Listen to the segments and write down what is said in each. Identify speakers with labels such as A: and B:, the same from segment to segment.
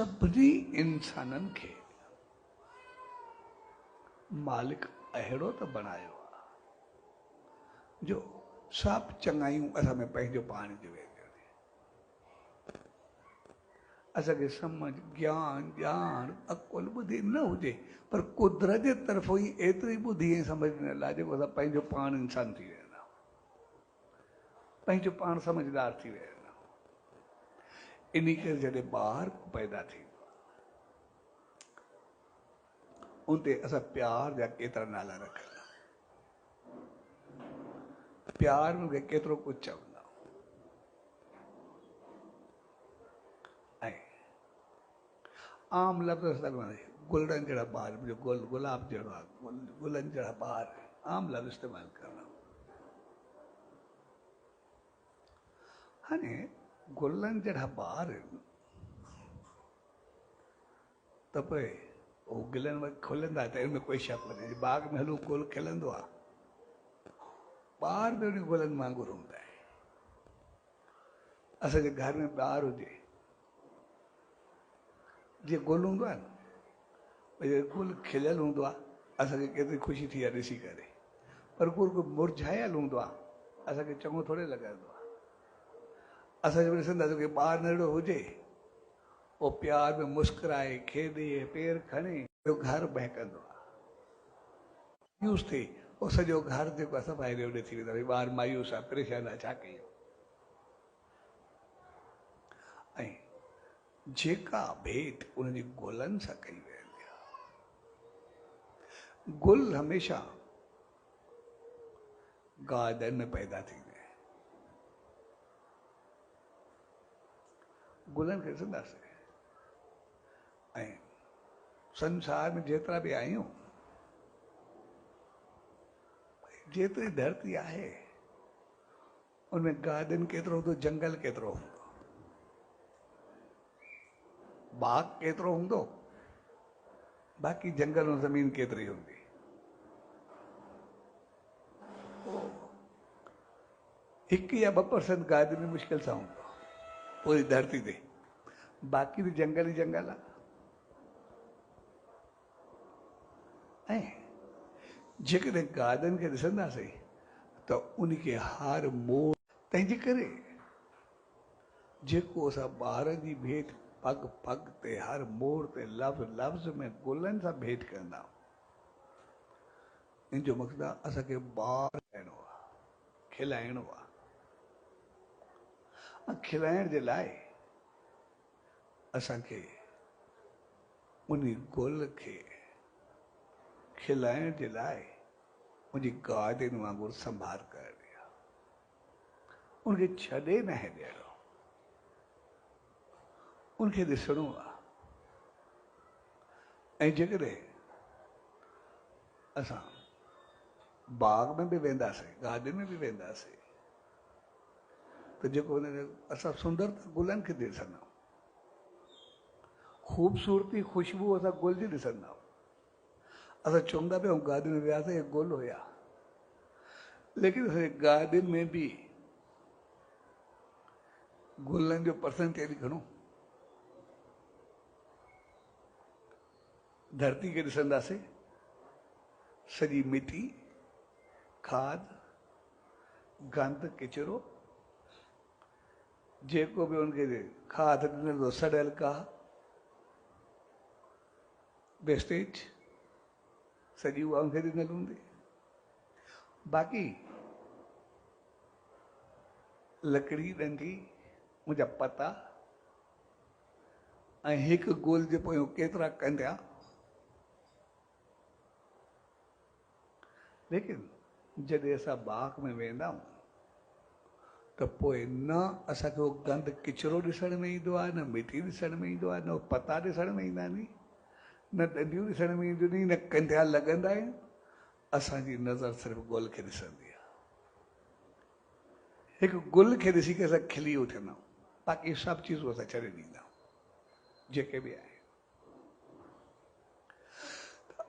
A: सभिनी इंसाननि खे मालिक अहिड़ो त बनायो आहे जो सभु चङायूं असां में पंहिंजो पाण जी वेंदियूं आहिनि। असांखे सम्झ ज्ञान ॼाण अकुल ॿुधी न हुजे पर कुदरत जे तरफ़ो ई एतिरी ॿुधी ऐं सम्झ न लाइ जेको असां पंहिंजो पाण इंसान थी वेंदा, पंहिंजो पाण समझदार थी वेंदा। इन करे जॾहिं ॿार पैदा थींदो उते असां प्यार जा केतिरा नाला रखियल, प्यार में केतिरो कुझु चवंदा। ऐं आम लफ़्ज़ गुलनि जहिड़ा ॿार, गुल गुलाब जहिड़ो आहे, गुलनि जहिड़ा ॿार, आम लफ़्ज़ इस्तेमालु करणु। हाणे गुलनि जहिड़ा ॿार त पोइ उहो गिलनि में खुलंदा त इनमें कोई शक कोन्हे। बाग में हलूं गुल खिलंदो आहे, ॿार बि उन गुलनि वांगुरु हूंदा आहिनि। असांजे घर में ॿार हुजे, जीअं गुल हूंदो आहे न, गुल खिलियल हूंदो आहे, असांखे केतिरी ख़ुशी थी आहे ॾिसी करे, पर गुल मुरझायल हूंदो आहे, असांखे चङो थोरे लॻंदो आहे। असां जब ॾिसंदासीं की ॿार नंढड़ो हुजे, उहो प्यार में मुस्कुराए खेॾे पेर खणे घर बहकंदो आहे, मायूस थिए उहो सॼो घर जेको आहे सफ़ाई ॾे थी वेंदो आहे। ॿार मायूस आहे, परेशान आहे, छा कयूं। ऐं जेका भेट उनजी गुलनि सां कई वेंदी आहे, गुल हमेशह गार्डन में पैदा थींदा आहिनि। गुलनि खे ॾिसंदासीं ऐं संसार में जेतिरा बि आहियूं, जेतिरी धरती आहे उनमें गार्डन केतिरो हूंदो, जंगल केतिरो हूंदो, बाग केतिरो हूंदो, बाक़ी जंगल ऐं ज़मीन केतिरी हूंदी। हिकु या 2% गार्डन में मुश्किल सां हूंदो पूरी धरती ते, बाक़ी बि जंगल ई जंगल आहे। ऐं जेकॾहिं गार्डन खे ॾिसंदासीं त उनखे हर मोड़, तंहिंजे करे जेको असां ॿारनि जी भेट पग पग ते, हर मोड़ ते, लफ़्ज़ लफ़्ज़ में गुलनि सां भेट कंदा आहियूं, इन जो मक़सदु आहे असांखे ॿार ठाहिणो आहे, खिलाइणो आहे। खिलाइण जे लाइ असांखे उन गुल खे खिलाइण जे लाइ उनजी गार्डन वांगुरु संभाल करणी आहे, उनखे छॾे न आहे ॾियणो, उनखे ॾिसणो आहे। ऐं जेकॾहिं असां बाग में बि वेंदासीं, गार्डन में बि वेंदासीं, त जेको असां सुंदरता गुलनि खे ॾिसंदा आहियूं, ख़ूबसूरती ख़ुशबू असां गुल जी ॾिसंदा आहियूं। असां चवंदा पिया गार्डन में वियासीं, हे गुल हुया, लेकिन असांजे गार्डन में बि गुलनि जो परसेंटेज घणो। धरती खे ॾिसंदासीं, सॼी मिटी, खाद, गंद, किचिरो, जेको बि उनखे खाद ॾिनल सड़ियल का वेस्टेज, सॼी उहा उनखे ॾिनल हूंदी। बाक़ी लकड़ी ॾंडी, मुंहिंजा पता ऐं हिकु गुल जे पोयां केतिरा कंडिया। लेकिन जॾहिं असां बाग में वेंदा आहियूं त पोइ न असांखे उहो गंद किचिरो ॾिसण में ईंदो आहे, न मिटी ॾिसण में ईंदो आहे, न पता ॾिसण में ईंदा आहिनि, न ॾंडियूं ॾिसण में ईंदियूं आहिनि, न कंडिया लॻंदा आहिनि। असांजी नज़र सिर्फ़ु गुल खे ॾिसंदी आहे। हिकु गुल खे ॾिसी करे असां खिली उथंदा आहियूं, बाक़ी सभु चीज़ूं असां छॾे ॾींदा आहियूं जेके बि आहिनि।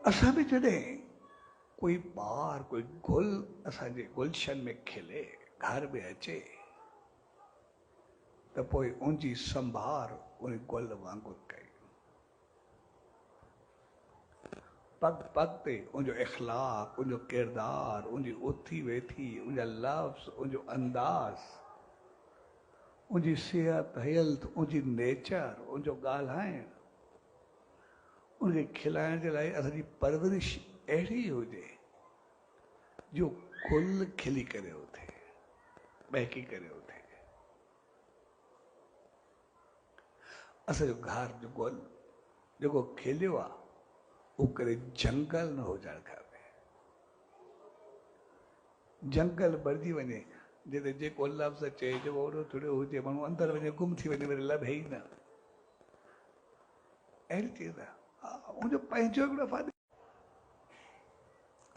A: असां बि जॾहिं कोई ॿार, कोई गुल असांजे गुलशन में खिले, घर में अचे, त पोइ उनजी संभार उन गुल वांगुरु कई। पग पग ते उनजो इख़लाक़, उनजो किरदार, उनजी उथी वेठी, उनजा लफ़्ज़, उनजो अंदाज़, उनजी सिहत, हेल्थ, उनजी नेचर, उनजो ॻाल्हाइण, उनखे खिलाइण जे लाइ असांजी परवरिश अहिड़ी हुजे जो गुल खिली करे उथे, बहकी करे उथे। असांजो घर जो गुल जेको खिलियो आहे उहो करे जंगल न हुजणु खपे। जंगल भरिजी वञे जिते जेको लफ़्ज़ अचे, जेको ओॾो थोरो हुजे, माण्हू अंदरि वञे, गुम थी वञे, वरी लभे ई न। अहिड़ी चीज़ आहे, उनजो पंहिंजो हिकिड़ो फ़ाइदो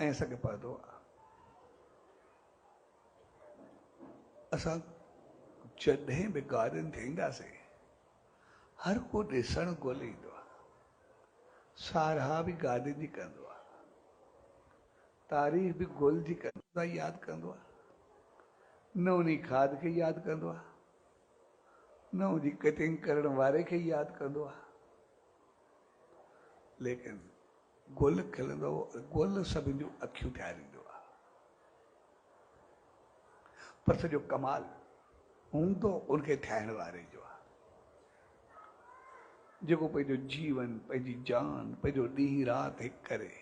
A: ऐं असांखे पतो आहे। असां जॾहिं बि गार्डन ते ईंदासीं, हर को ॾिसणु ॻोल्हींदो आहे, साराह बि गार्डन जी कंदो आहे, तारीफ़ बि गुल जी कंदो आहे, यादि कंदो आहे, न उन खाद खे यादि कंदो आहे, न उनजी कटिंग करण वारे खे यादि कंदो आहे। लेकिन गुल खिलंदो, गुल सभिनि जूं अखियूं ठाहींदो आहे। पर सॼो कमाल हूंदो उनखे ठाहिण वारे जो आहे, जेको पंहिंजो जीवन, पंहिंजी जान, पंहिंजो ॾींहुं राति हिकु करे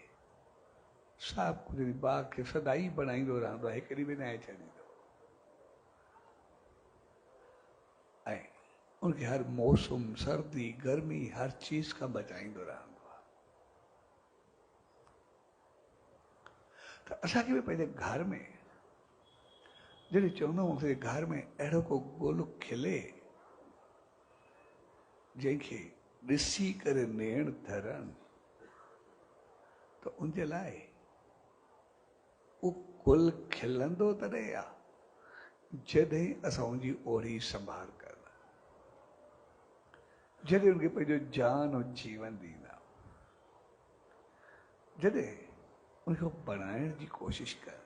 A: सभु कुझु बाग खे सदाई बणाईंदो रहंदो आहे, हिकु ॾींहुं बि न छॾींदो। ऐं उनखे हर मौसम, सर्दी, गर्मी, हर चीज़ खां बचाईंदो रहंदो आहे। त असांखे बि पंहिंजे घर में जॾहिं चवंदा आहियूं असांजे घर में अहिड़ो को गुल खिले जंहिंखे ॾिसी करे नेण धरनि, त उनजे लाइ उहो गुल खिलंदो तॾहिं आहे जॾहिं असां उनजी ओड़ी संभाल कंदा, जॾहिं उनखे पंहिंजो जान ऐं जीवन ॾींदा, जॾहिं उनखे बढ़ाइण जी कोशिशि कंदा।